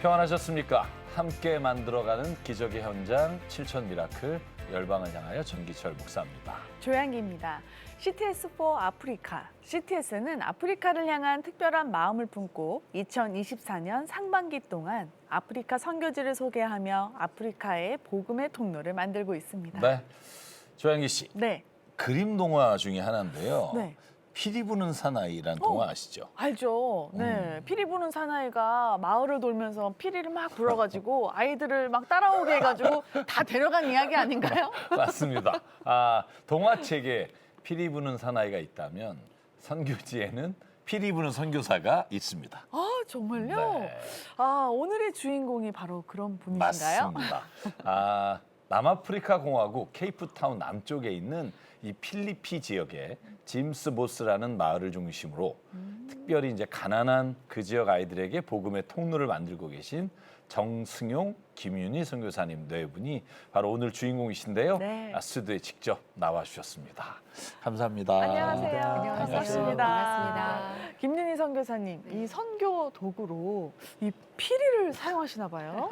평안하셨습니까? 함께 만들어가는 기적의 현장 7천 미라클 열방을 향하여 전기철 목사입니다. 조양기입니다. CTS4 아프리카. CTS는 아프리카를 향한 특별한 마음을 품고 2024년 상반기 동안 아프리카 선교지를 소개하며 아프리카의 복음의 통로를 만들고 있습니다. 네, 조양기 씨. 네. 그림 동화 중에 하나인데요. 네. 피리 부는 사나이라는 동화 아시죠? 알죠. 네. 피리 부는 사나이가 마을을 돌면서 피리를 막 불어가지고 아이들을 막 따라오게 해가지고 다 데려간 이야기 아닌가요? 맞습니다. 동화책에 피리 부는 사나이가 있다면 선교지에는 피리 부는 선교사가 있습니다. 아, 정말요? 네. 오늘의 주인공이 바로 그런 분이신가요? 맞습니다. 남아프리카 공화국 케이프타운 남쪽에 있는 이 필리피 지역에 짐스 보스라는 마을을 중심으로 특별히 이제 가난한 그 지역 아이들에게 복음의 통로를 만들고 계신 정승용, 김윤희 선교사님 네 분이 바로 오늘 주인공이신데요. 네. 스튜디오에 직접 나와 주셨습니다. 감사합니다. 안녕하세요. 안녕하세요. 반갑습니다. 김윤희 선교사님, 이 선교 도구로 이 피리를 사용하시나 봐요.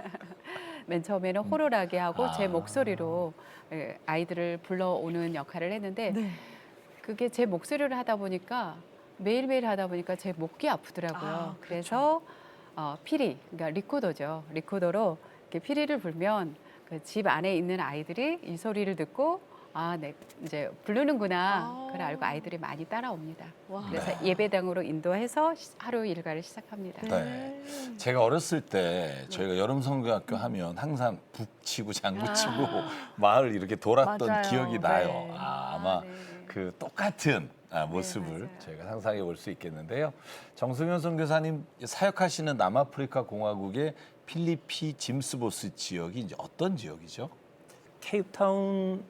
맨 처음에는 호루라기 하고 제 목소리로 아이들을 불러오는 역할을 했는데 네. 그게 제 목소리를 하다 보니까 매일매일 하다 보니까 제 목이 아프더라고요. 그렇죠. 그래서 피리, 그러니까 리코더죠. 리코더로 이렇게 피리를 불면 그 집 안에 있는 아이들이 이 소리를 듣고 네, 이제 부르는구나. 그걸 알고 아이들이 많이 따라옵니다. 와. 그래서 예배당으로 인도해서 하루 일과를 시작합니다. 네. 제가 어렸을 때 저희가 여름 선교학교 하면 항상 북치고 장구치고 마을 이렇게 돌았던 맞아요. 기억이 나요. 네. 아마 네. 그 똑같은 모습을 맞아요. 저희가 상상해 볼 수 있겠는데요. 정승현 선교사님 사역하시는 남아프리카 공화국의 필리피 짐스보스 지역이 이제 어떤 지역이죠? 케이프타운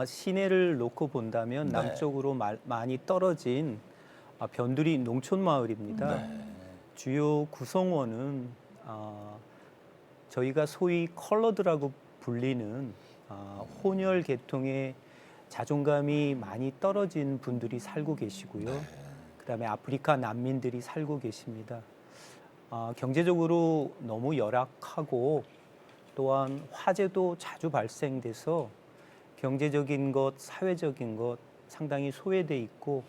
시내를 놓고 본다면 네. 남쪽으로 많이 떨어진 변두리 농촌 마을입니다. 네. 주요 구성원은 저희가 소위 컬러드라고 불리는 혼혈 계통의 자존감이 많이 떨어진 분들이 살고 계시고요. 네. 그다음에 아프리카 난민들이 살고 계십니다. 경제적으로 너무 열악하고 또한 화재도 자주 발생돼서 경제적인 것, 사회적인 것 상당히 소외돼 있고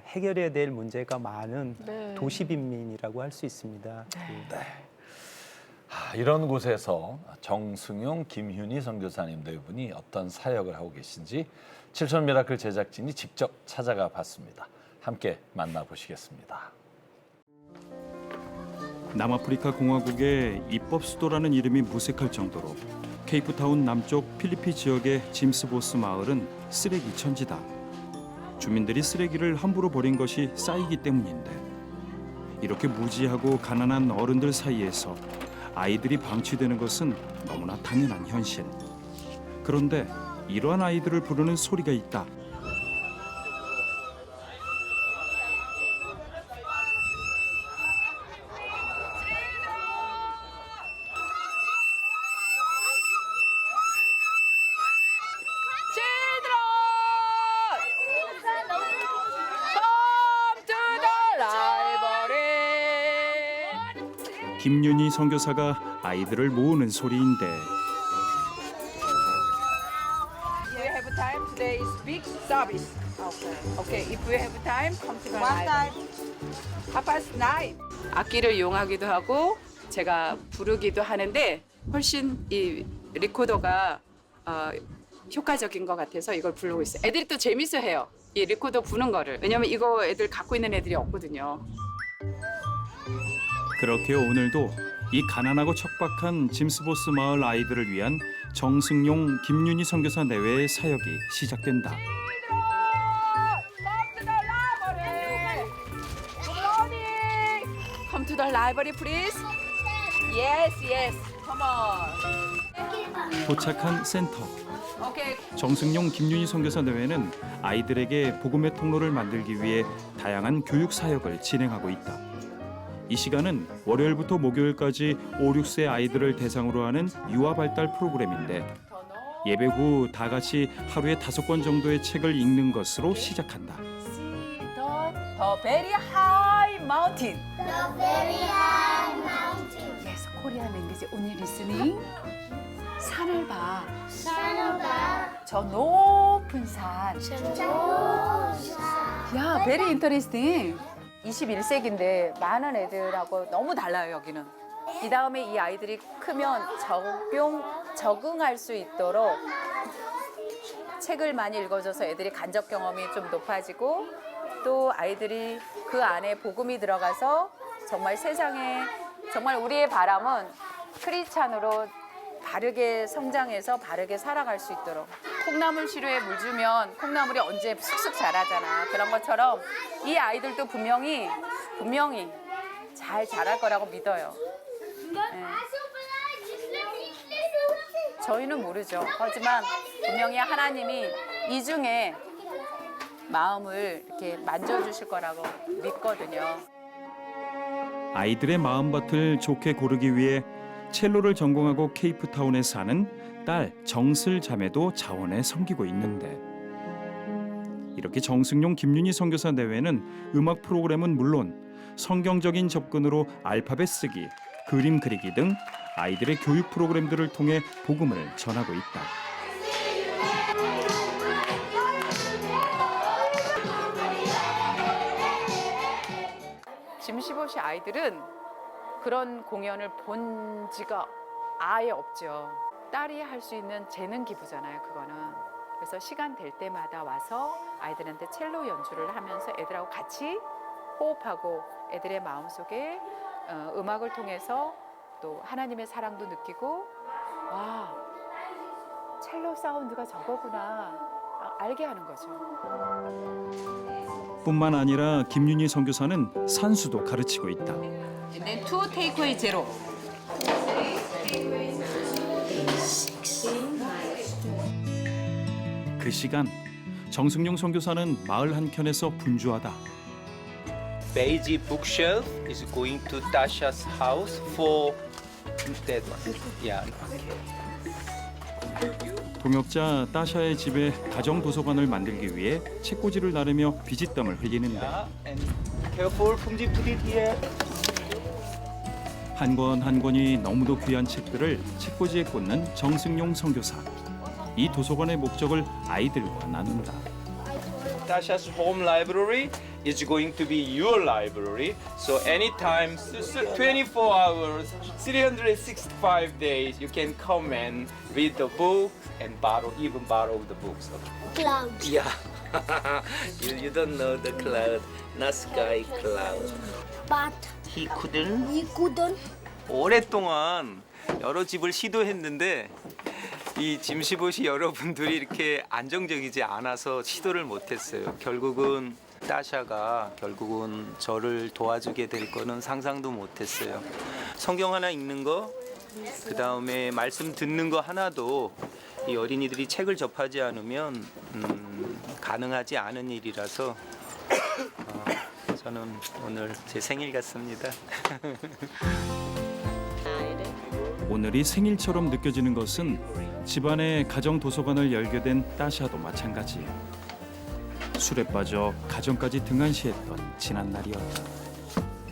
해결해야 될 문제가 많은 네. 도시 빈민이라고 할 수 있습니다. 이런 곳에서 정승용, 김윤희 선교사님 네 분이 어떤 사역을 하고 계신지 7천 미라클 제작진이 직접 찾아가 봤습니다. 함께 만나보시겠습니다. 남아프리카 공화국의 입법 수도라는 이름이 무색할 정도로 케이프타운 남쪽 필리피 지역의 짐스보스 마을은 쓰레기 천지다. 주민들이 쓰레기를 함부로 버린 것이 쌓이기 때문인데 이렇게 무지하고 가난한 어른들 사이에서 아이들이 방치되는 것은 너무나 당연한 현실. 그런데 이러한 아이들을 부르는 소리가 있다. 김윤희 선교사가 아이들을 모으는 소리인데 If you have time, today is big service. Okay. If you have time, come to the library. 9:30. 악기를 이용하기도 하고 제가 부르기도 하는데 훨씬 이 리코더가 효과적인 것 같아서 이걸 부르고 있어요. 애들이 또 재밌어해요. 이 리코더 부는 거를. 왜냐면 이거 애들 갖고 있는 애들이 없거든요. 그렇게 오늘도 이 가난하고 척박한 짐스보스 마을 아이들을 위한 정승용, 김윤희 선교사 내외의 사역이 시작된다. Come to the library, please. Yes, yes. Come on. 도착한 센터. Okay. 정승용, 김윤희 선교사 내외는 아이들에게 복음의 통로를 만들기 위해 다양한 교육 사역을 진행하고 있다. 이 시간은 월요일부터 목요일까지 5, 6세 아이들을 대상으로 하는 유아 발달 프로그램인데 예배 후 다 같이 하루에 5권 정도의 책을 읽는 것으로 시작한다. The very high mountain. The very high mountain. Yes. 이제 only listening. 산을 봐. 저 높은 산. 야, very interesting. 21세기인데 많은 애들하고 너무 달라요, 여기는. 이 다음에 이 아이들이 크면 적응할 수 있도록 책을 많이 읽어줘서 애들이 간접 경험이 좀 높아지고 또 아이들이 그 안에 복음이 들어가서 정말 세상에 정말 우리의 바람은 크리스찬으로 바르게 성장해서 바르게 살아갈 수 있도록 콩나물 시루에 물 주면 콩나물이 언제 쑥쑥 자라잖아. 그런 것처럼 이 아이들도 분명히 잘 자랄 거라고 믿어요. 네. 저희는 모르죠. 하지만 분명히 하나님이 이 중에 마음을 이렇게 만져주실 거라고 믿거든요. 아이들의 마음밭을 좋게 고르기 위해 첼로를 전공하고 케이프타운에 사는 딸 정슬 자매도 자원에 섬기고 있는데 이렇게 정승용 김윤희 선교사 내외는 음악 프로그램은 물론 성경적인 접근으로 알파벳 쓰기, 그림 그리기 등 아이들의 교육 프로그램들을 통해 복음을 전하고 있다. 짐15시 아이들은 그런 공연을 본 지가 아예 없죠. 딸이 할 수 있는 재능 기부잖아요, 그거는. 그래서 시간 될 때마다 와서 아이들한테 첼로 연주를 하면서 애들하고 같이 호흡하고 애들의 마음속에 음악을 통해서 또 하나님의 사랑도 느끼고 와, 첼로 사운드가 저거구나 알게 하는 거죠. 뿐만 아니라 김윤희 선교사는 산수도 가르치고 있다. And then 2 takeaway 0. 그 시간 정승용 선교사는 마을 한켠에서 분주하다. Beige bookshelf is going to Tasha's house for that one. Yeah. 동역자 따샤의 집에 가정 도서관을 만들기 위해 책꽂이를 나르며 비짓땀을 흘리는데 Yeah. And careful, Phumji, put it here. 한 권 한 권이 너무도 귀한 책들을 책꽂이에 꽂는 정승용 선교사. 이 도서관의 목적을 아이들과 나눈다. Tasha's home library is going to be your library. So anytime, 24 hours, 365 days, you can come and read the book and even borrow the books. Cloud. Yeah. you don't know the cloud, not sky cloud. But He couldn't. he couldn't. 오랫동안 여러 집을 시도했는데 이 짐15시 여러분들이 이렇게 안정적이지 않아서 시도를 못했어요. 결국은 따샤가 저를 도와주게 될 거는 상상도 못했어요. 성경 하나 읽는 거, 그 다음에 말씀 듣는 거 하나도 이 어린이들이 책을 접하지 않으면 가능하지 않은 일이라서 저는 오늘 제 생일 같습니다. 오늘이 생일처럼 느껴지는 것은 집안에 가정 도서관을 열게 된 따샤도 마찬가지. 술에 빠져 가정까지 등한시했던 지난 날이었다.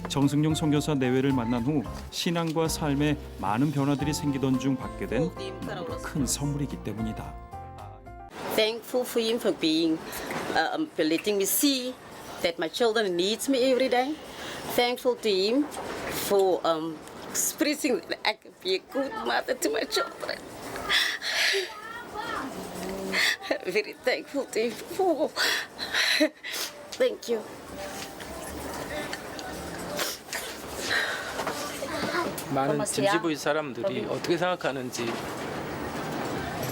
정승용 선교사 내외를 만난 후 신앙과 삶에 많은 변화들이 생기던 중 받게 된 너무도 큰 선물이기 때문이다. Thankful for him for being for letting me see that my children needs me every day. Thankful to him for expressing that I can be a good mother to my children. Very thankful to him for. Thank you. 많은 짐15시 사람들이 어떻게 생각하는지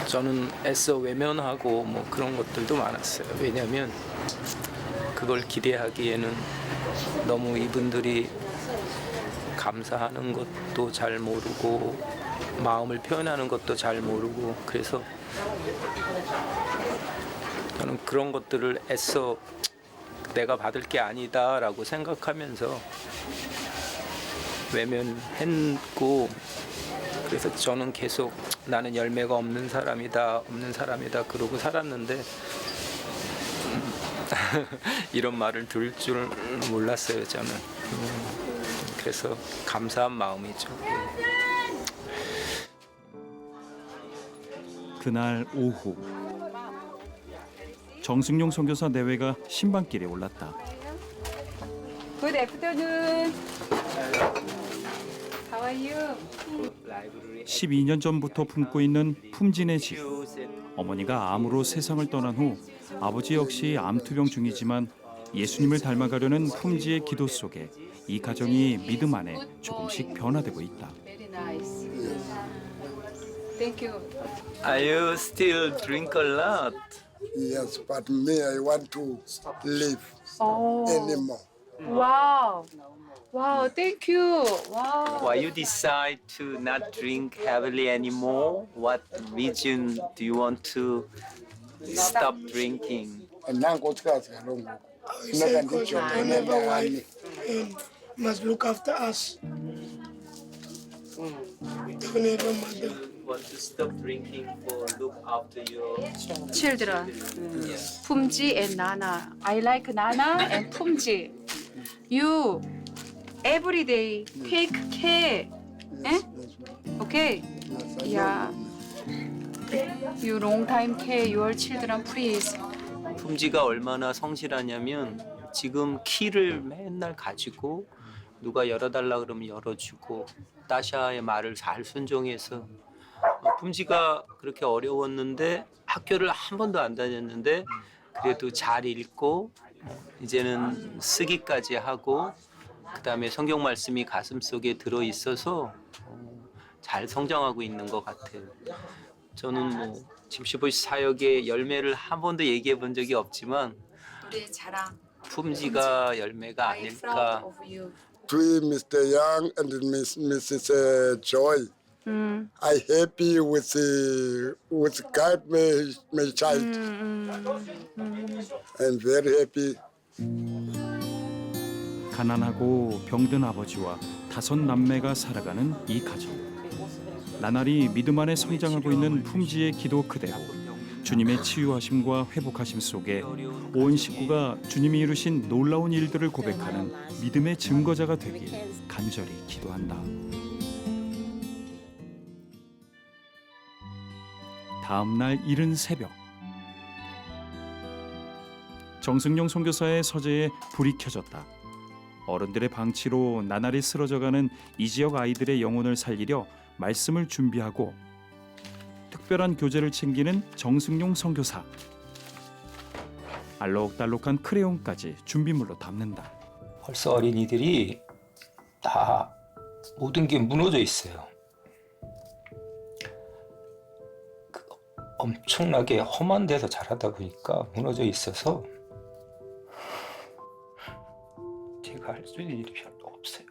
저는 애써 외면하고 뭐 그런 것들도 많았어요. 왜냐하면 그걸 기대하기에는 너무 이분들이 감사하는 것도 잘 모르고 마음을 표현하는 것도 잘 모르고 그래서 저는 그런 것들을 애써 내가 받을 게 아니다라고 생각하면서 외면했고 그래서 저는 계속 나는 열매가 없는 사람이다 그러고 살았는데 이런 말을 들을 줄 몰랐어요 저는. 그래서 감사한 마음이죠. 그날 오후 정승용 선교사 내외가 신방길에 올랐다. Good afternoon. How are you? 12년 전부터 품고 있는 품진의 집. 어머니가 암으로 세상을 떠난 후 아버지 역시 암투병 중이지만 예수님을 닮아가려는 품지의 기도 속에 이 가정이 믿음 안에 조금씩 변화되고 있다. Very nice. Thank you. Are you still drink a lot? Yes, but me, I want to live anymore. Wow. Wow, thank you. Wow. Why you decide to not drink heavily anymore? What reason do you want to stop drinking? Nangu usikhathi kalongo. I Funeka say because ndijonge I never nendawani. wife and must look after us. Don't have a mother. Want to stop drinking for look after your Children. Pumji and Nana. I like Nana and Pumji. You every day take care. Eh? Okay. Yeah. You long time care your children, please. 품지가 얼마나 성실하냐면 지금 키를 맨날 가지고 누가 열어달라 그러면 열어주고 따샤의 말을 잘 순종해서 품지가 그렇게 어려웠는데 학교를 한 번도 안 다녔는데 그래도 잘 읽고 이제는 쓰기까지 하고 그다음에 성경 말씀이 가슴속에 들어 있어서 잘 성장하고 있는 것 같아요. 저는 뭐 짐시보시 사역의 열매를 한 번도 얘기해 본 적이 없지만 우리의 자랑. 품지가 열매가 I'm proud 아닐까. of you. To Mr. Young and Mrs. Joy, I happy with God, my child. I'm very happy. 가난하고 병든 아버지와 5 남매가 살아가는 이 가정. 나날이 믿음 안에 성장하고 있는 품지의 기도 그대로 주님의 치유하심과 회복하심 속에 온 식구가 주님이 이루신 놀라운 일들을 고백하는 믿음의 증거자가 되길 간절히 기도한다. 다음 날 이른 새벽 정승용 선교사의 서재에 불이 켜졌다. 어른들의 방치로 나날이 쓰러져가는 이 지역 아이들의 영혼을 살리려 말씀을 준비하고 특별한 교재를 챙기는 정승용 선교사. 알록달록한 크레용까지 준비물로 담는다. 벌써 어린이들이 다 모든 게 무너져 있어요. 엄청나게 험한 데서 자라다 보니까 무너져 있어서 제가 할 수 있는 일이 별로 없어요.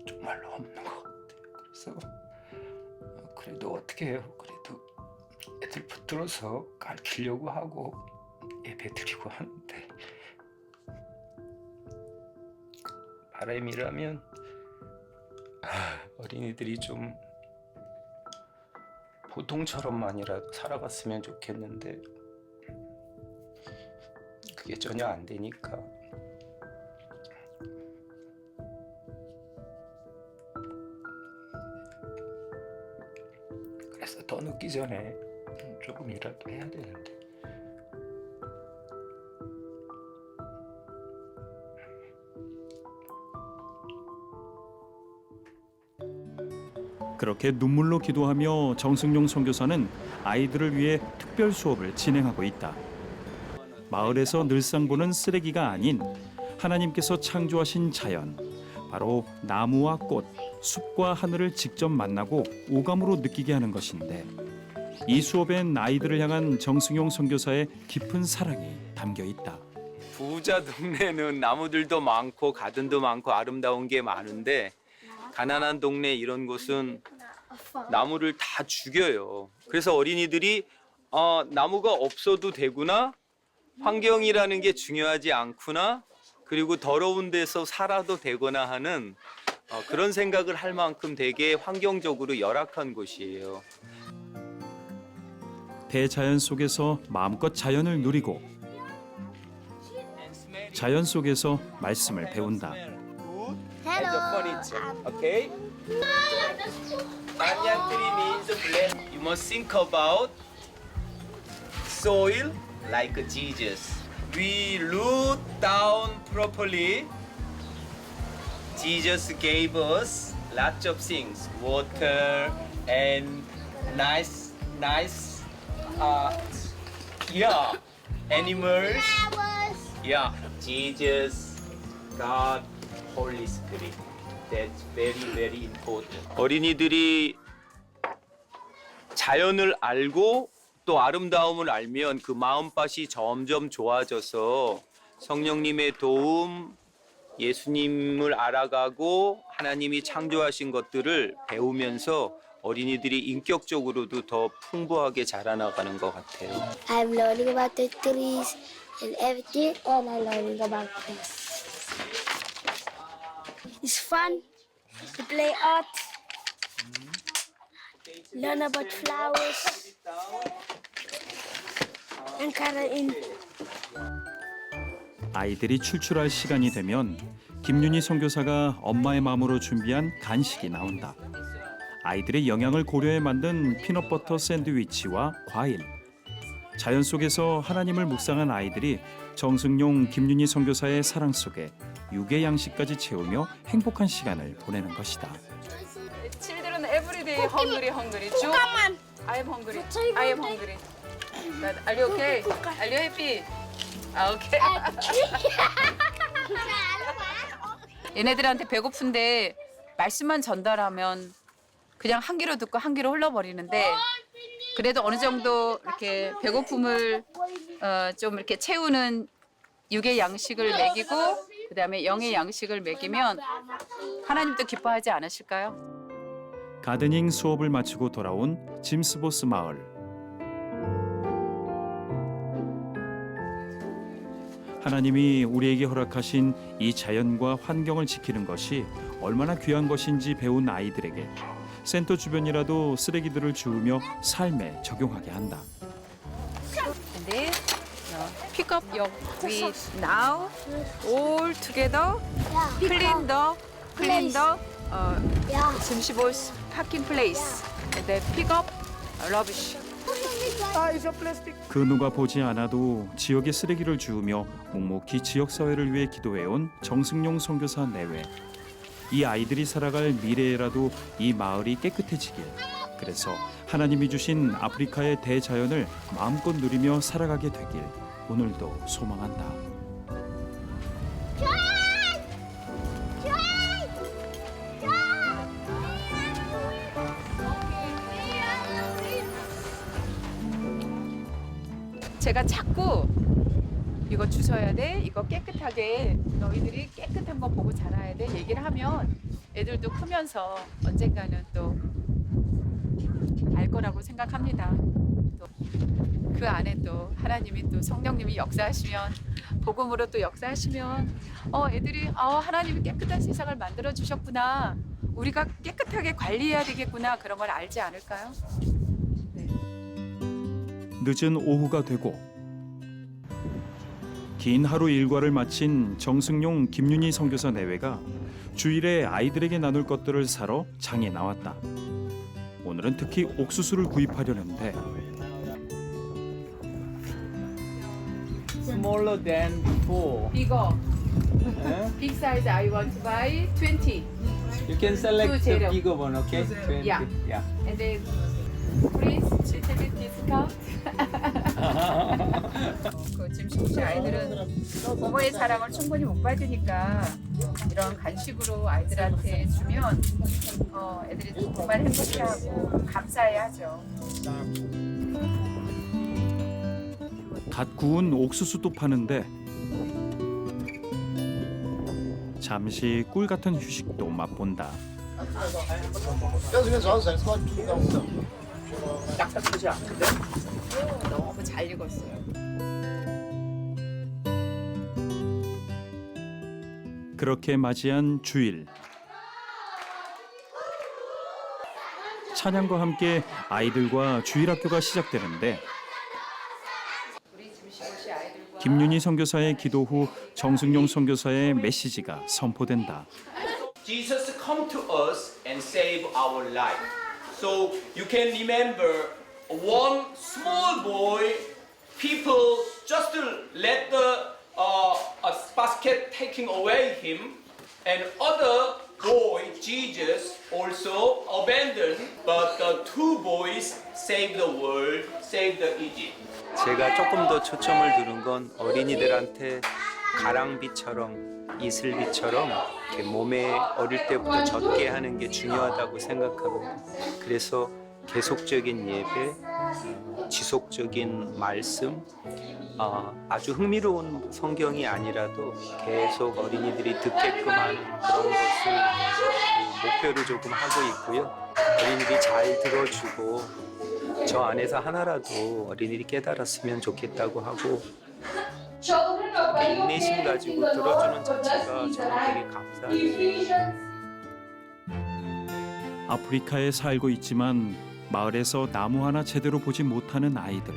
정말로 없는 것 같아요. 그래서 그래도 어떻게 해요? 그래도 애들 붙들어서 가르치려고 하고 예배 드리고 하는데 바람이라면 어린이들이 좀 보통처럼만이라도 살아갔으면 좋겠는데 그게 전혀 안 되니까 그래서 더 늦기 전에 조금이라도 해야 되는데 그렇게 눈물로 기도하며 정승용 선교사는 아이들을 위해 특별 수업을 진행하고 있다. 마을에서 늘상 보는 쓰레기가 아닌 하나님께서 창조하신 자연, 바로 나무와 꽃, 숲과 하늘을 직접 만나고 오감으로 느끼게 하는 것인데 이 수업엔 아이들을 향한 정승용 선교사의 깊은 사랑이 담겨 있다. 부자 동네는 나무들도 많고 가든도 많고 아름다운 게 많은데 가난한 동네 이런 곳은 나무를 다 죽여요. 그래서 어린이들이 나무가 없어도 되구나, 환경이라는 게 중요하지 않구나, 그리고 더러운 데서 살아도 되거나 하는 그런 생각을 할 만큼 되게 환경적으로 열악한 곳이에요. 대자연 속에서 마음껏 자연을 누리고 자연 속에서 말씀을 배운다. wood and the furniture. Okay? Banyan tree means blessed. You must think about soil like Jesus. We root down properly. Jesus gave us lots of things, water and nice, animals. Yeah, Jesus, God, Holy Spirit. That's very, very important. 어린이들이 자연을 알고 또 아름다움을 알면 그 마음밭이 점점 좋아져서 성령님의 도움, 예수님을 알아가고 하나님이 창조하신 것들을 배우면서 어린이들이 인격적으로도 더 풍부하게 자라나가는 것 같아요. I'm learning about the trees and everything, and I'm learning about this. It's fun to play art, learn about flowers, and color in. 아이들이 출출할 시간이 되면 김윤희 선교사가 엄마의 마음으로 준비한 간식이 나온다. 아이들의 영양을 고려해 만든 피넛버터 샌드위치와 과일. 자연 속에서 하나님을 묵상한 아이들이 정승용 김윤희 선교사의 사랑 속에 육의 양식까지 채우며 행복한 시간을 보내는 것이다. Children every day hungry. Joe, I am hungry. I am hungry. But are you okay? Are you happy? Okay. 얘네들한테 배고픈데 말씀만 전달하면 그냥 한 귀로 듣고 한 귀로 흘러버리는데 그래도 어느 정도 이렇게 배고픔을 좀 이렇게 채우는 육의 양식을 먹이고 그다음에 영의 양식을 먹이면 하나님도 기뻐하지 않으실까요? 가드닝 수업을 마치고 돌아온 짐스보스 마을. 하나님이 우리에게 허락하신 이 자연과 환경을 지키는 것이 얼마나 귀한 것인지 배운 아이들에게 센터 주변이라도 쓰레기들을 주우며 삶에 적용하게 한다. And then pick up your we now all together clean the 짐시보스 parking place and then pick up rubbish. 그 누가 보지 않아도 지역의 쓰레기를 주우며 묵묵히 지역사회를 위해 기도해온 정승용 선교사 내외. 이 아이들이 살아갈 미래에라도 이 마을이 깨끗해지길. 그래서 하나님이 주신 아프리카의 대자연을 마음껏 누리며 살아가게 되길 오늘도 소망한다. 제가 자꾸 이거 주워야 돼, 이거 깨끗하게 너희들이 깨끗한 거 보고 자라야 돼 얘기를 하면 애들도 크면서 언젠가는 또 알 거라고 생각합니다. 또 그 안에 또 하나님이 또 성령님이 역사하시면 복음으로 또 역사하시면 애들이 하나님이 깨끗한 세상을 만들어 주셨구나. 우리가 깨끗하게 관리해야 되겠구나. 그런 걸 알지 않을까요? 네. 늦은 오후가 되고 긴 하루 일과를 마친 정승용 김윤희 선교사 내외가 주일에 아이들에게 나눌 것들을 사러 장에 나왔다. 오늘은 특히 옥수수를 구입하려는데 Smaller than before. Bigger. Big size I want to buy 20. You can select the bigger one, okay? 20. Yeah. And then please little bit discount. 그 짐시보시 아이들은 부모의 사랑을 충분히 못 받으니까 이런 간식으로 아이들한테 주면 애들이 정말 행복해하고 감사해하죠. 갓 구운 옥수수도 파는데 잠시 꿀 같은 휴식도 맛본다. 딱딱하지 않은데? 너무 잘 익었어요. 그렇게 맞이한 주일. 찬양과 함께 아이들과 주일학교가 시작되는데 우리 짐시보시 아이들과 김윤희 선교사의 기도 후 정승용 선교사의 메시지가 선포된다. Jesus come to us and save our life. So you can remember one small boy, people just let the basket taking away him, and other boy, Jesus, also abandoned, but the two boys saved the world, saved the Egypt. 제가 조금 더 초점을 두는 건 어린이들한테 가랑비처럼 이슬비처럼 이렇게 몸에 어릴 때부터 젖게 하는 게 중요하다고 생각합니다. 그래서 계속적인 예배, 지속적인 말씀, 아주 흥미로운 성경이 아니라도 계속 어린이들이 듣게끔 하는 그런 것을 목표로 조금 하고 있고요. 어린이들이 잘 들어주고 저 안에서 하나라도 어린이들이 깨달았으면 좋겠다고 하고 인내심 가지고 들어주는 자체가 저는 되게 감사해요. 아프리카에 살고 있지만 마을에서 나무 하나 제대로 보지 못하는 아이들.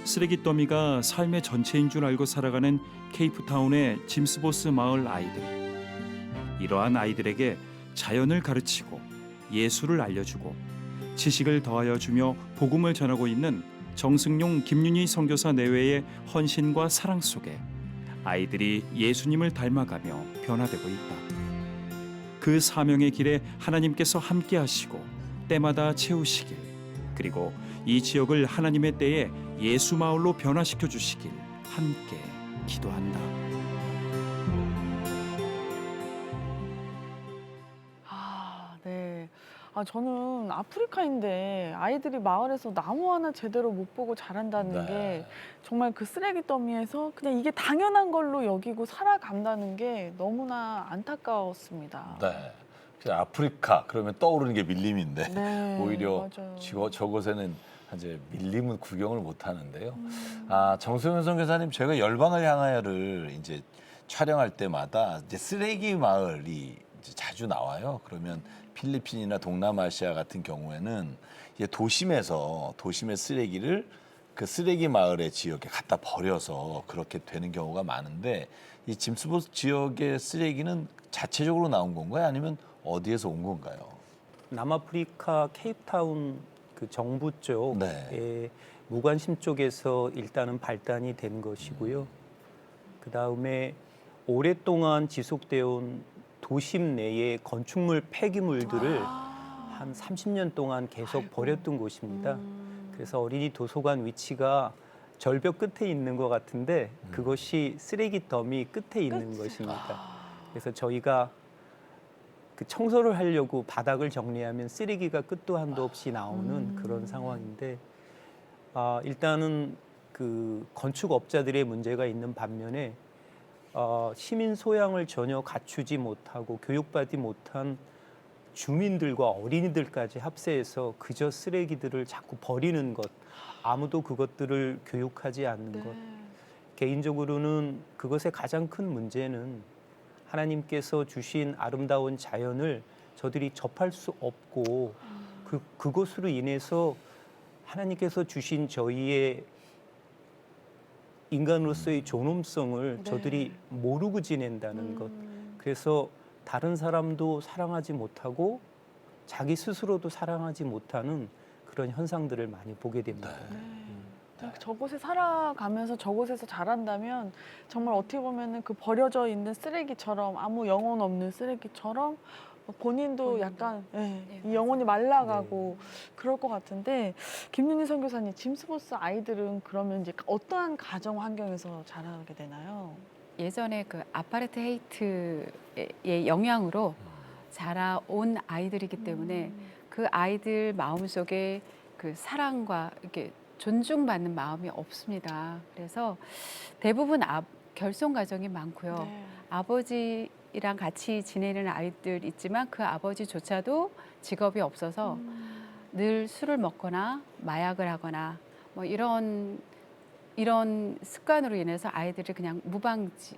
쓰레기 더미가 삶의 전체인 줄 알고 살아가는 케이프타운의 짐스보스 마을 아이들. 이러한 아이들에게 자연을 가르치고 예술을 알려주고 지식을 더하여 주며 복음을 전하고 있는 정승용 김윤희 선교사 내외의 헌신과 사랑 속에 아이들이 예수님을 닮아가며 변화되고 있다. 그 사명의 길에 하나님께서 함께 하시고 때마다 채우시길, 그리고 이 지역을 하나님의 때에 예수 마을로 변화시켜 주시길 함께 기도한다. 네. 저는 아프리카인데 아이들이 마을에서 나무 하나 제대로 못 보고 자란다는 게 정말 그 쓰레기 더미에서 그냥 이게 당연한 걸로 여기고 살아간다는 게 너무나 안타까웠습니다. 네. 그냥 아프리카 그러면 떠오르는 게 밀림인데 네, 오히려 맞아요. 저곳에는 이제 밀림은 구경을 못 하는데요. 정승현 선교사님, 제가 열방을 향하여를 이제 촬영할 때마다 이제 쓰레기 마을이 이제 자주 나와요. 그러면 필리핀이나 동남아시아 같은 경우에는 이제 도심의 쓰레기를 그 쓰레기 마을의 지역에 갖다 버려서 그렇게 되는 경우가 많은데, 이 짐스보스 지역의 쓰레기는 자체적으로 나온 건가요? 아니면 어디에서 온 건가요? 남아프리카 케이프타운 그 정부 쪽의 무관심 쪽에서 일단은 발단이 된 것이고요. 그 다음에 오랫동안 지속되어 온 도심 내의 건축물 폐기물들을 한 30년 동안 계속 버렸던 곳입니다. 그래서 어린이 도서관 위치가 절벽 끝에 있는 것 같은데 그것이 쓰레기 더미 끝에 있는 것입니다. 그래서 저희가 그 청소를 하려고 바닥을 정리하면 쓰레기가 끝도 한도 없이 나오는 그런 상황인데, 일단은 그 건축업자들의 문제가 있는 반면에 시민 소양을 전혀 갖추지 못하고 교육받지 못한 주민들과 어린이들까지 합세해서 그저 쓰레기들을 자꾸 버리는 것, 아무도 그것들을 교육하지 않는 것. 개인적으로는 그것의 가장 큰 문제는 하나님께서 주신 아름다운 자연을 저들이 접할 수 없고 그것으로 인해서 하나님께서 주신 저희의 인간으로서의 존엄성을 저들이 모르고 지낸다는 것. 그래서 다른 사람도 사랑하지 못하고 자기 스스로도 사랑하지 못하는 그런 현상들을 많이 보게 됩니다. 저곳에 살아가면서 저곳에서 자란다면 정말 어떻게 보면은 그 버려져 있는 쓰레기처럼, 아무 영혼 없는 쓰레기처럼 본인도 약간 이 영혼이 말라가고 그럴 것 같은데, 김윤희 선교사님, 짐스보스 아이들은 그러면 이제 어떠한 가정 환경에서 자라게 되나요? 예전에 그 아파르테헤이트의 영향으로 자라온 아이들이기 때문에 그 아이들 마음속에 그 사랑과 이렇게 존중받는 마음이 없습니다. 그래서 대부분 결손 가정이 많고요. 아버지랑 같이 지내는 아이들 있지만 그 아버지조차도 직업이 없어서 늘 술을 먹거나 마약을 하거나 뭐 이런 습관으로 인해서 아이들이 그냥 무방지,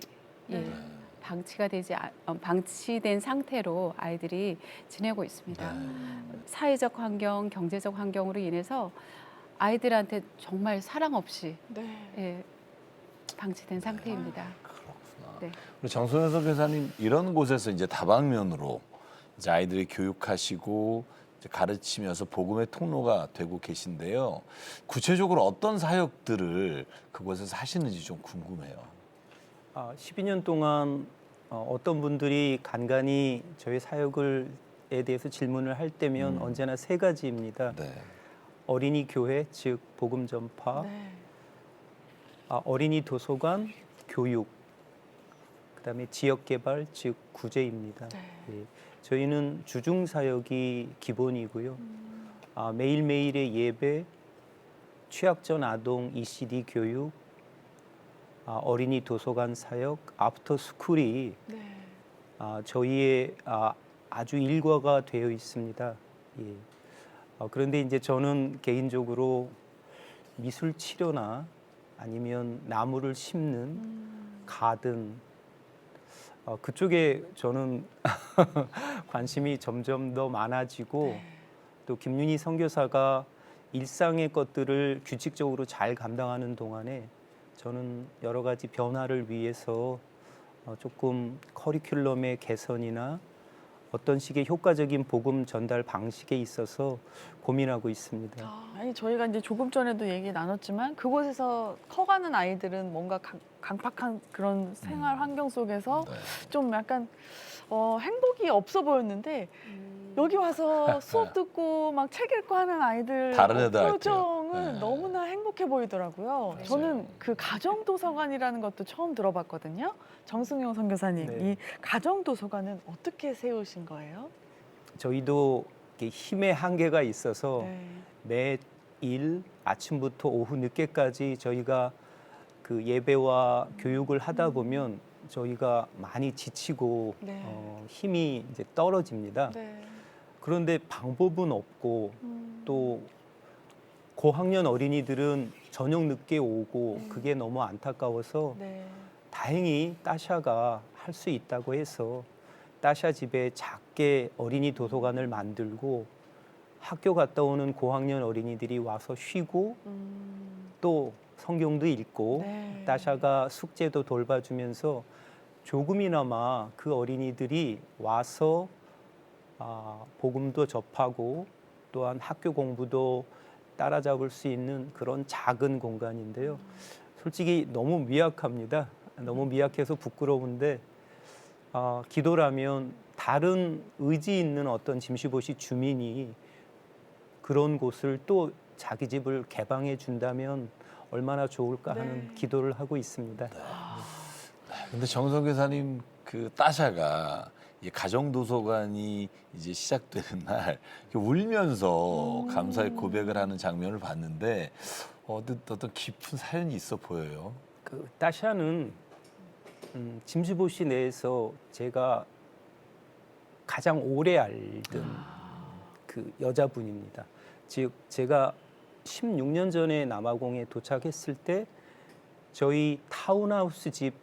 방치된 상태로 아이들이 지내고 있습니다. 사회적 환경, 경제적 환경으로 인해서 아이들한테 정말 사랑 없이 방치된 상태입니다. 네. 우리 정소연 선교사님 이런 곳에서 이제 다방면으로 이제 아이들이 교육하시고 이제 가르치면서 복음의 통로가 되고 계신데요. 구체적으로 어떤 사역들을 그곳에서 하시는지 좀 궁금해요. 12년 동안 어떤 분들이 간간히 저희 사역에 대해서 질문을 할 때면 언제나 세 가지입니다. 네. 어린이 교회, 즉 복음 전파, 네. 어린이 도서관, 교육, 그다음에 지역 개발, 즉 구제입니다. 네. 예, 저희는 주중 사역이 기본이고요. 매일매일의 예배, 취약전 아동 ECD 교육, 어린이 도서관 사역, 아프터 스쿨이 네. 저희의 아주 일과가 되어 있습니다. 예. 그런데 이제 저는 개인적으로 미술 치료나 아니면 나무를 심는 가든 그쪽에 저는 관심이 점점 더 많아지고 또 김윤희 선교사가 일상의 것들을 규칙적으로 잘 감당하는 동안에 저는 여러 가지 변화를 위해서 조금 커리큘럼의 개선이나 어떤 식의 효과적인 복음 전달 방식에 있어서 고민하고 있습니다. 아니 저희가 이제 조금 전에도 얘기 나눴지만 그곳에서 커가는 아이들은 뭔가 강팍한 그런 생활 환경 속에서 좀 약간 행복이 없어 보였는데 여기 와서 수업 듣고 막 책 읽고 하는 아이들 다른 애들 표정은 네. 너무나 행복해 보이더라고요. 저는 그 가정도서관이라는 것도 처음 들어봤거든요. 정승용 선교사님, 네. 이 가정도서관은 어떻게 세우신 거예요? 저희도 이렇게 힘의 한계가 있어서 네. 매일 아침부터 오후 늦게까지 저희가 그 예배와 교육을 하다 보면 저희가 많이 지치고 네. 힘이 이제 떨어집니다. 네. 그런데 방법은 없고 또 고학년 어린이들은 저녁 늦게 오고 그게 너무 안타까워서 네. 다행히 따샤가 할 수 있다고 해서 따샤 집에 작게 어린이 도서관을 만들고 학교 갔다 오는 고학년 어린이들이 와서 쉬고 또 성경도 읽고 네. 따샤가 숙제도 돌봐주면서 조금이나마 그 어린이들이 와서 복음도 접하고 또한 학교 공부도 따라잡을 수 있는 그런 작은 공간인데요. 솔직히 너무 미약합니다. 너무 미약해서 부끄러운데 기도라면 다른 의지 있는 어떤 짐시보시 주민이 그런 곳을 또 자기 집을 개방해 준다면 얼마나 좋을까 하는 기도를 하고 있습니다. 근데 정선교사님 그 따샤가 이 가정도서관이 이제 시작되는 날 울면서 감사의 고백을 하는 장면을 봤는데 어떤 깊은 사연이 있어 보여요. 그 따샤는 짐시보시 내에서 제가 가장 오래 알던 그 여자분입니다. 즉 제가 16년 전에 남아공에 도착했을 때 저희 타운하우스 집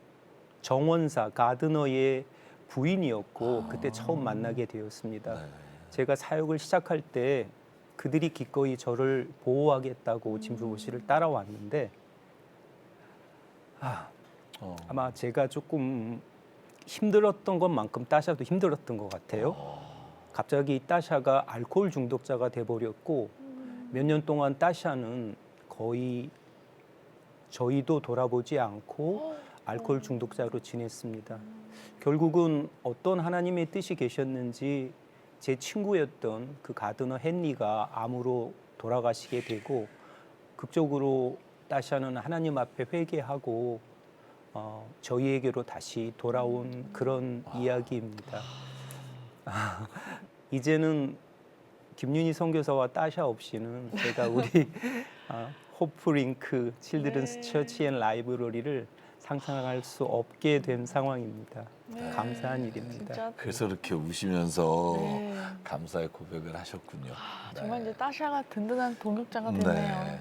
정원사 가드너의 부인이었고 그때 처음 만나게 되었습니다. 제가 사역을 시작할 때 그들이 기꺼이 저를 보호하겠다고 짐시보시를 따라왔는데 아마 제가 조금 힘들었던 것만큼 따샤도 힘들었던 것 같아요. 갑자기 따샤가 알코올 중독자가 돼버렸고 몇 년 동안 따샤는 거의 저희도 돌아보지 않고 알코올 중독자로 지냈습니다. 결국은 어떤 하나님의 뜻이 계셨는지 제 친구였던 그 가드너 헨리가 암으로 돌아가시게 되고 극적으로 따샤는 하나님 앞에 회개하고 저희에게로 다시 돌아온 그런 이야기입니다. 이제는 김윤희 선교사와 따샤 없이는 제가 우리 호프링크 칠드런스 처치 앤 라이브러리를 상상할 수 없게 된 상황입니다. 감사한 일입니다. 진짜 그래서 이렇게 우시면서 감사의 고백을 하셨군요. 정말 이제 따샤가 든든한 동역자가 됐네요.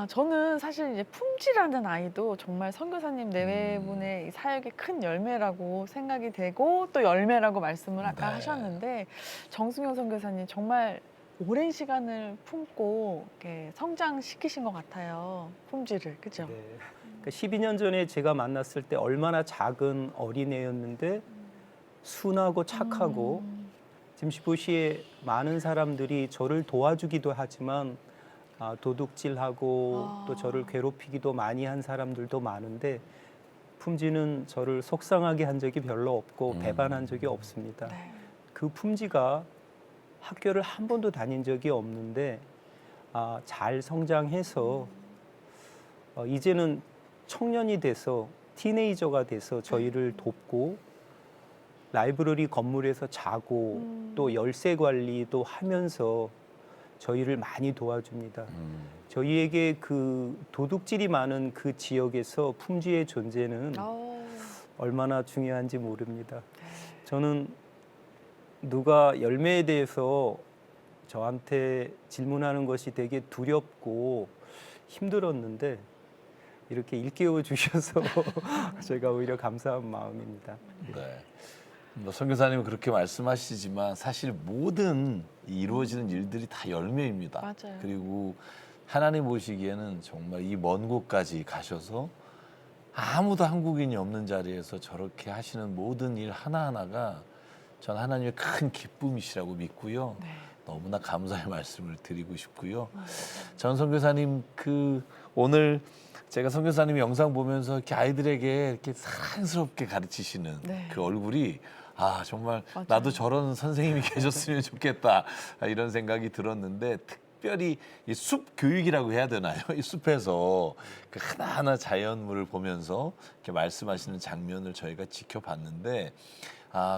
저는 사실 이제 품지라는 아이도 정말 선교사님 네 분의 이 사역의 큰 열매라고 생각이 되고 또 열매라고 말씀을 아까 하셨는데 정승용 선교사님 정말 오랜 시간을 품고 이렇게 성장시키신 것 같아요. 품지를 그죠? 네. 그러니까 12년 전에 제가 만났을 때 얼마나 작은 어린애였는데 순하고 착하고 짐시보시에 많은 사람들이 저를 도와주기도 하지만 도둑질하고 또 저를 괴롭히기도 많이 한 사람들도 많은데 품지는 저를 속상하게 한 적이 별로 없고 배반한 적이 없습니다. 그 품지가 학교를 한 번도 다닌 적이 없는데 잘 성장해서 이제는 청년이 돼서 티네이저가 돼서 저희를 돕고 라이브러리 건물에서 자고 또 열쇠 관리도 하면서 저희를 많이 도와줍니다. 저희에게 그 도둑질이 많은 그 지역에서 품지의 존재는 얼마나 중요한지 모릅니다. 저는 누가 열매에 대해서 저한테 질문하는 것이 되게 두렵고 힘들었는데 이렇게 일깨워 주셔서 제가 오히려 감사한 마음입니다. 네. 선교사님은 그렇게 말씀하시지만 사실 모든 이루어지는 일들이 다 열매입니다. 맞아요. 그리고 하나님 보시기에는 정말 이 먼 곳까지 가셔서 아무도 한국인이 없는 자리에서 저렇게 하시는 모든 일 하나하나가 전 하나님의 큰 기쁨이시라고 믿고요. 너무나 감사의 말씀을 드리고 싶고요. 전 선교사님 오늘 제가 선교사님 영상 보면서 이렇게 아이들에게 이렇게 사랑스럽게 가르치시는 그 얼굴이 정말 나도 저런 선생님이 계셨으면 좋겠다 이런 생각이 들었는데 특별히 이 숲 교육이라고 해야 되나요? 이 숲에서 그 하나하나 자연물을 보면서 이렇게 말씀하시는 장면을 저희가 지켜봤는데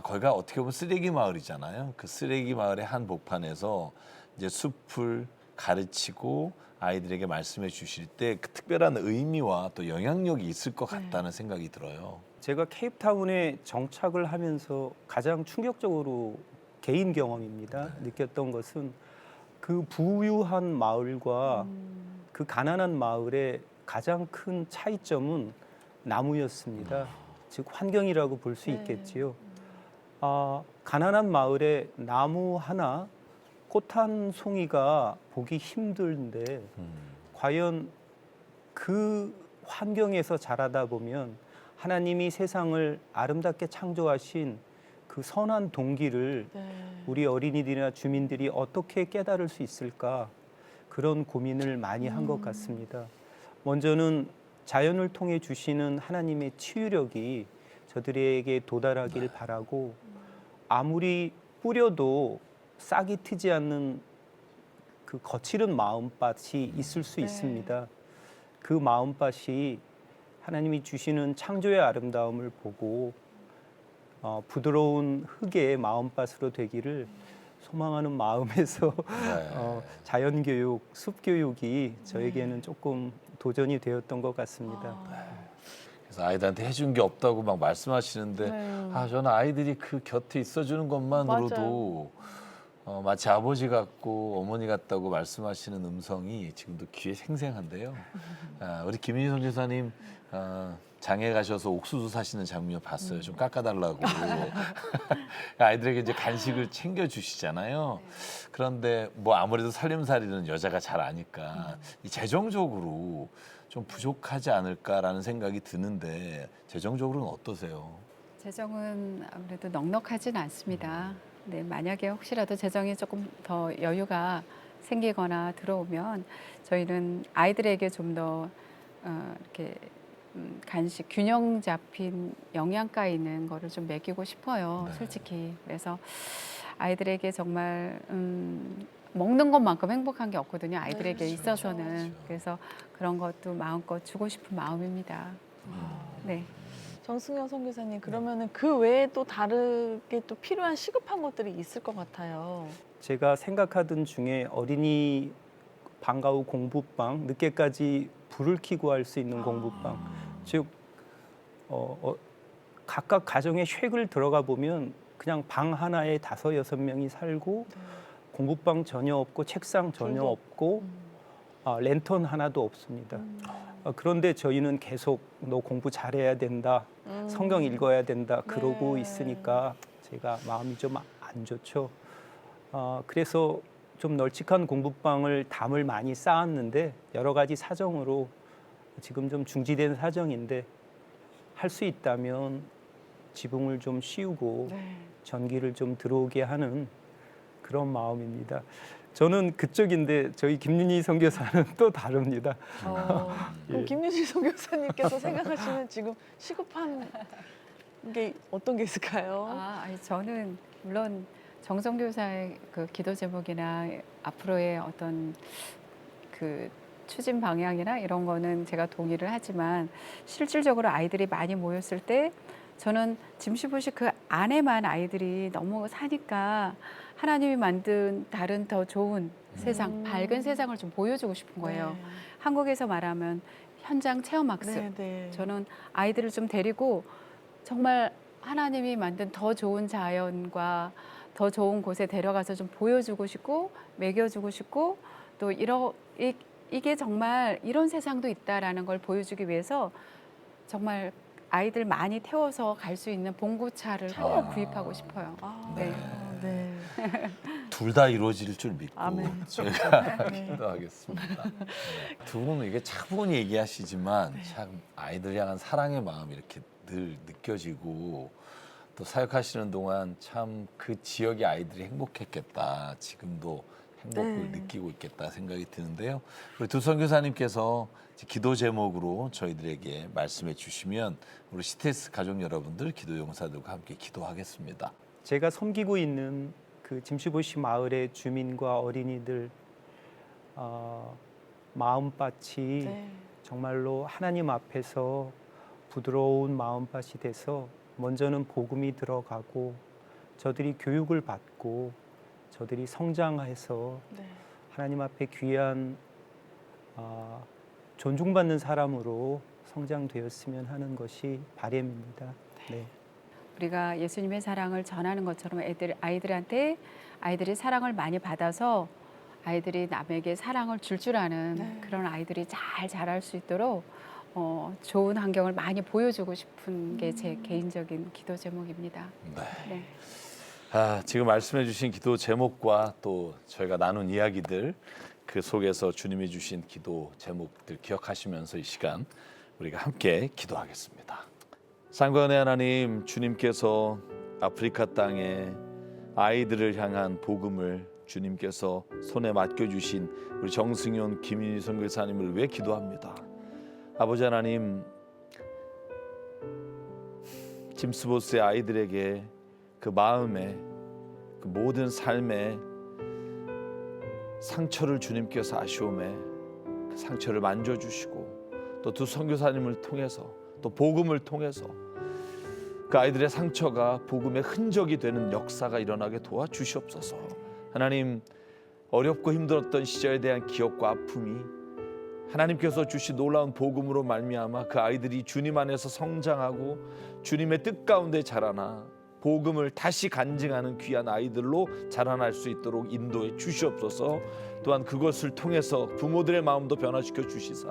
거기가 어떻게 보면 쓰레기 마을이잖아요. 그 쓰레기 마을의 한 복판에서 이제 숲을 가르치고 아이들에게 말씀해 주실 때 그 특별한 의미와 또 영향력이 있을 것 같다는 생각이 들어요. 제가 케이프타운에 정착을 하면서 가장 충격적으로 개인 경험입니다. 느꼈던 것은 그 부유한 마을과 그 가난한 마을의 가장 큰 차이점은 나무였습니다. 즉 환경이라고 볼 수 있겠지요. 가난한 마을에 나무 하나, 꽃 한 송이가 보기 힘든데 과연 그 환경에서 자라다 보면 하나님이 세상을 아름답게 창조하신 그 선한 동기를 우리 어린이들이나 주민들이 어떻게 깨달을 수 있을까 그런 고민을 많이 한 것 같습니다. 먼저는 자연을 통해 주시는 하나님의 치유력이 저들에게 도달하길 바라고 아무리 뿌려도 싹이 트지 않는 그 거칠은 마음밭이 있을 수 있습니다. 그 마음밭이 하나님이 주시는 창조의 아름다움을 보고 부드러운 흙의 마음밭으로 되기를 소망하는 마음에서 자연교육, 숲교육이 저에게는 조금 도전이 되었던 것 같습니다. 그래서 아이들한테 해준 게 없다고 막 말씀하시는데 저는 아이들이 그 곁에 있어주는 것만으로도 마치 아버지 같고 어머니 같다고 말씀하시는 음성이 지금도 귀에 생생한데요. 우리 김인희 선교사님 장에 가셔서 옥수수 사시는 장면 봤어요. 좀 깎아달라고. 아이들에게 이제 간식을 챙겨주시잖아요. 그런데 뭐 아무래도 살림살이는 여자가 잘 아니까 이 재정적으로 좀 부족하지 않을까라는 생각이 드는데 재정적으로는 어떠세요? 재정은 아무래도 넉넉하진 않습니다. 네, 만약에 혹시라도 재정이 조금 더 여유가 생기거나 들어오면 저희는 아이들에게 좀 더 이렇게 간식 균형 잡힌 영양가 있는 거를 좀 먹이고 싶어요. 솔직히. 그래서 아이들에게 정말 먹는 것만큼 행복한 게 없거든요. 아이들에게 있어서는. 그래서 그런 것도 마음껏 주고 싶은 마음입니다. 네. 정승현 선교사님, 그러면은 그 외에 또 다르게 또 필요한 시급한 것들이 있을 것 같아요. 제가 생각하던 중에 어린이 방과 후 공부방, 늦게까지 불을 켜고 할 수 있는 공부방, 즉 각각 가정에 쉑을 들어가 보면 그냥 방 하나에 5, 6명이 살고 공부방 전혀 없고 책상 전혀 없고 랜턴 하나도 없습니다. 그런데 저희는 계속 너 공부 잘해야 된다, 성경 읽어야 된다 그러고 있으니까 제가 마음이 좀 안 좋죠. 그래서 좀 널찍한 공부방을 담을 많이 쌓았는데 여러 가지 사정으로 지금 좀 중지된 사정인데 할 수 있다면 지붕을 좀 씌우고 전기를 좀 들어오게 하는 그런 마음입니다. 저는 그쪽인데 저희 김윤희 선교사는 또 다릅니다. 그럼 김윤희 선교사님께서 생각하시는 지금 시급한 게 어떤 게 있을까요? 아니 저는 물론 정선교사의 그 기도 제목이나 앞으로의 어떤 그 추진 방향이나 이런 거는 제가 동의를 하지만 실질적으로 아이들이 많이 모였을 때 저는 짐시봇이 그 안에만 아이들이 너무 사니까 하나님이 만든 다른 더 좋은 세상, 밝은 세상을 좀 보여주고 싶은 거예요. 한국에서 말하면 현장 체험학습. 저는 아이들을 좀 데리고 정말 하나님이 만든 더 좋은 자연과 더 좋은 곳에 데려가서 좀 보여주고 싶고 먹여주고 싶고 또 이게 정말 이런 세상도 있다라는 걸 보여주기 위해서 정말 아이들 많이 태워서 갈 수 있는 봉고차를 꼭 구입하고 싶어요. 둘 다 이루어질 줄 믿고 아멘. 저희가 기도하겠습니다. 두 분은 이게 차분히 얘기하시지만 참 아이들 향한 사랑의 마음이 이렇게 늘 느껴지고 또 사역하시는 동안 참 그 지역의 아이들이 행복했겠다. 지금도 행복을 느끼고 있겠다 생각이 드는데요. 우리 두 선교사님께서 기도 제목으로 저희들에게 말씀해 주시면 우리 CTS 가족 여러분들 기도 용사들과 함께 기도하겠습니다. 제가 섬기고 있는 그 짐시봇이 마을의 주민과 어린이들 마음밭이 정말로 하나님 앞에서 부드러운 마음밭이 돼서 먼저는 복음이 들어가고 저들이 교육을 받고 저들이 성장해서 하나님 앞에 귀한 존중받는 사람으로 성장되었으면 하는 것이 바람입니다. 네. 우리가 예수님의 사랑을 전하는 것처럼 아이들한테 아이들이 사랑을 많이 받아서 아이들이 남에게 사랑을 줄 아는 그런 아이들이 잘 자랄 수 있도록 좋은 환경을 많이 보여주고 싶은 게 제 개인적인 기도 제목입니다. 네. 지금 말씀해 주신 기도 제목과 또 저희가 나눈 이야기들 그 속에서 주님이 주신 기도 제목들 기억하시면서 이 시간 우리가 함께 기도하겠습니다. 상관의 하나님, 주님께서 아프리카 땅에 아이들을 향한 복음을 주님께서 손에 맡겨주신 우리 정승현, 김윤희 선교사님을 위해 기도합니다. 아버지 하나님, 짐스보스의 아이들에게 그 마음에 그 모든 삶에 상처를 주님께서 아쉬움에 그 상처를 만져주시고 또 두 선교사님을 통해서 또 복음을 통해서 그 아이들의 상처가 복음의 흔적이 되는 역사가 일어나게 도와주시옵소서. 하나님, 어렵고 힘들었던 시절에 대한 기억과 아픔이 하나님께서 주신 놀라운 복음으로 말미암아 그 아이들이 주님 안에서 성장하고 주님의 뜻 가운데 자라나 복음을 다시 간증하는 귀한 아이들로 자라날 수 있도록 인도해 주시옵소서. 또한 그것을 통해서 부모들의 마음도 변화시켜 주시사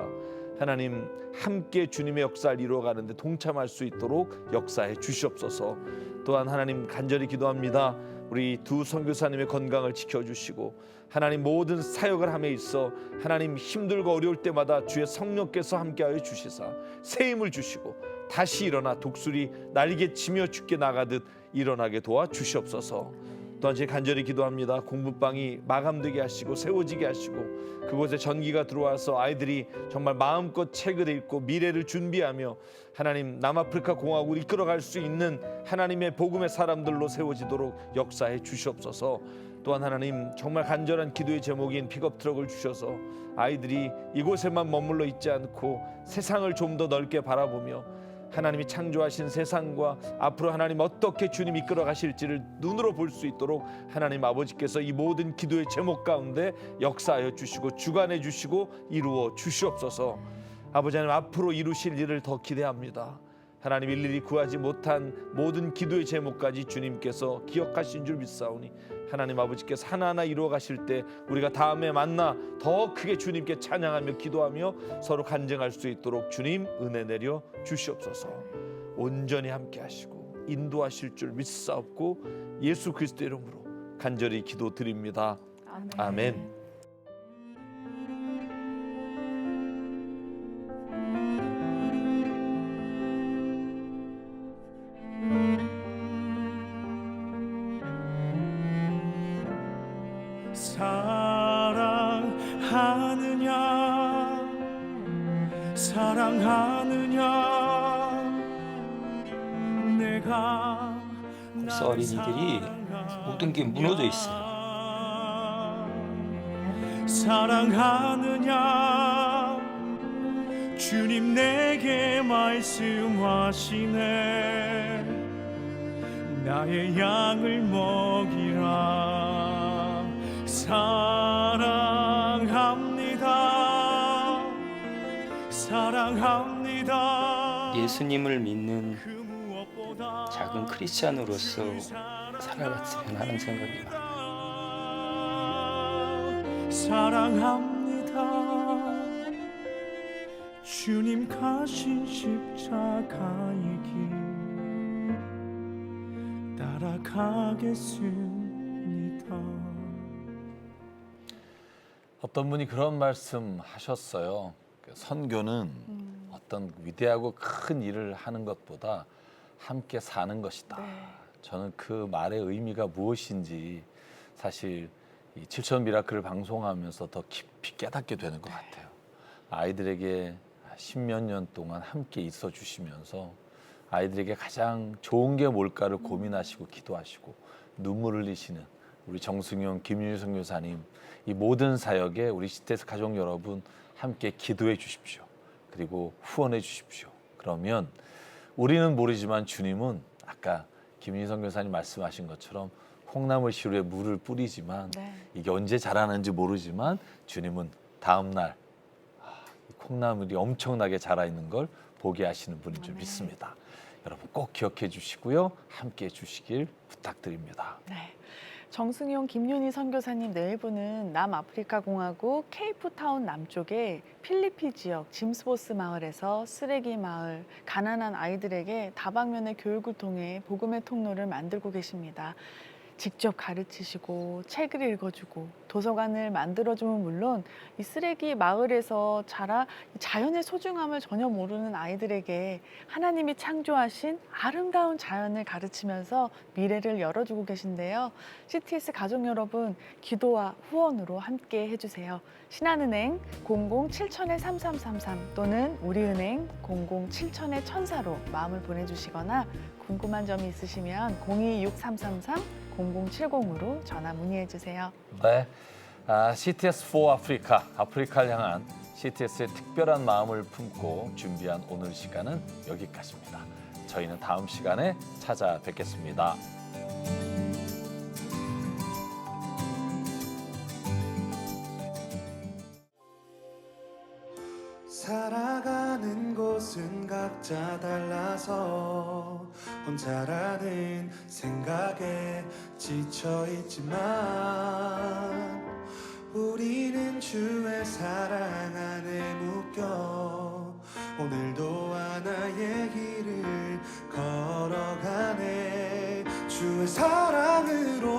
하나님 함께 주님의 역사를 이루어가는데 동참할 수 있도록 역사해 주시옵소서. 또한 하나님 간절히 기도합니다. 우리 두 선교사님의 건강을 지켜주시고 하나님 모든 사역을 함에 있어 하나님 힘들고 어려울 때마다 주의 성령께서 함께하여 주시사 새 힘을 주시고 다시 일어나 독수리 날개치며 죽게 나가듯 일어나게 도와주시옵소서. 또한 제 간절히 기도합니다. 공부방이 마감되게 하시고 세워지게 하시고 그곳에 전기가 들어와서 아이들이 정말 마음껏 책을 읽고 미래를 준비하며 하나님 남아프리카 공화국을 이끌어갈 수 있는 하나님의 복음의 사람들로 세워지도록 역사해 주시옵소서. 또한 하나님 정말 간절한 기도의 제목인 픽업 트럭을 주셔서 아이들이 이곳에만 머물러 있지 않고 세상을 좀 더 넓게 바라보며 하나님이 창조하신 세상과 앞으로 하나님 어떻게 주님 이끌어 가실지를 눈으로 볼 수 있도록 하나님 아버지께서 이 모든 기도의 제목 가운데 역사하여 주시고 주관해 주시고 이루어 주시옵소서. 아버지 하나님 앞으로 이루실 일을 더 기대합니다. 하나님 일일이 구하지 못한 모든 기도의 제목까지 주님께서 기억하신 줄 믿사오니 하나님 아버지께서 하나하나 이루어 가실 때 우리가 다음에 만나 더 크게 주님께 찬양하며 기도하며 서로 간증할 수 있도록 주님 은혜 내려 주시옵소서. 온전히 함께 하시고 인도하실 줄 믿사옵고 예수 그리스도의 이름으로 간절히 기도드립니다. 아멘. 사랑하느냐 내가 벌써 어린이들이 모든 게 무너져 있어요. 사랑하느냐 주님 내게 말씀하시네 나의 양을 먹이라 사랑합니다 예수님을 믿는 작은 크리스찬으로서 살아갔으면 하는 생각이 많아요. 사랑합니다 주님 가신 십자가의 길 따라가겠습니다. 어떤 분이 그런 말씀 하셨어요. 선교는 어떤 위대하고 큰 일을 하는 것보다 함께 사는 것이다. 저는 그 말의 의미가 무엇인지 사실 이 7천 미라클을 방송하면서 더 깊이 깨닫게 되는 것 같아요. 아이들에게 10몇 년 동안 함께 있어 주시면서 아이들에게 가장 좋은 게 뭘까를 고민하시고 기도하시고 눈물 흘리시는 우리 정승용, 김윤희 선교사님 이 모든 사역에 우리 CTS 가족 여러분 함께 기도해 주십시오. 그리고 후원해 주십시오. 그러면 우리는 모르지만 주님은 아까 김윤희 선교사님 말씀하신 것처럼 콩나물 시루에 물을 뿌리지만 이게 언제 자라는지 모르지만 주님은 다음 날 콩나물이 엄청나게 자라 있는 걸 보게 하시는 분인 줄 믿습니다. 여러분 꼭 기억해 주시고요. 함께 해 주시길 부탁드립니다. 네. 정승용, 김윤희 선교사님 내일부는 남아프리카 공화국 케이프타운 남쪽의 필리피 지역 짐스보스 마을에서 쓰레기 마을, 가난한 아이들에게 다방면의 교육을 통해 복음의 통로를 만들고 계십니다. 직접 가르치시고 책을 읽어주고 도서관을 만들어주면 물론 이 쓰레기 마을에서 자라 자연의 소중함을 전혀 모르는 아이들에게 하나님이 창조하신 아름다운 자연을 가르치면서 미래를 열어주고 계신데요. CTS 가족 여러분 기도와 후원으로 함께 해주세요. 신한은행 00-7000-3333 또는 우리은행 00-7000-1004로 마음을 보내주시거나 궁금한 점이 있으시면 026333-0070으로 전화 문의해 주세요. 네, CTS4 아프리카, 아프리카를 향한 CTS의 특별한 마음을 품고 준비한 오늘 시간은 여기까지입니다. 저희는 다음 시간에 찾아뵙겠습니다. 살아가는 곳은 각자 달라서 혼자라는 생각에 지쳐있지만 우리는 주의 사랑 안에 묶여 오늘도 하나의 길을 걸어가네 주의 사랑으로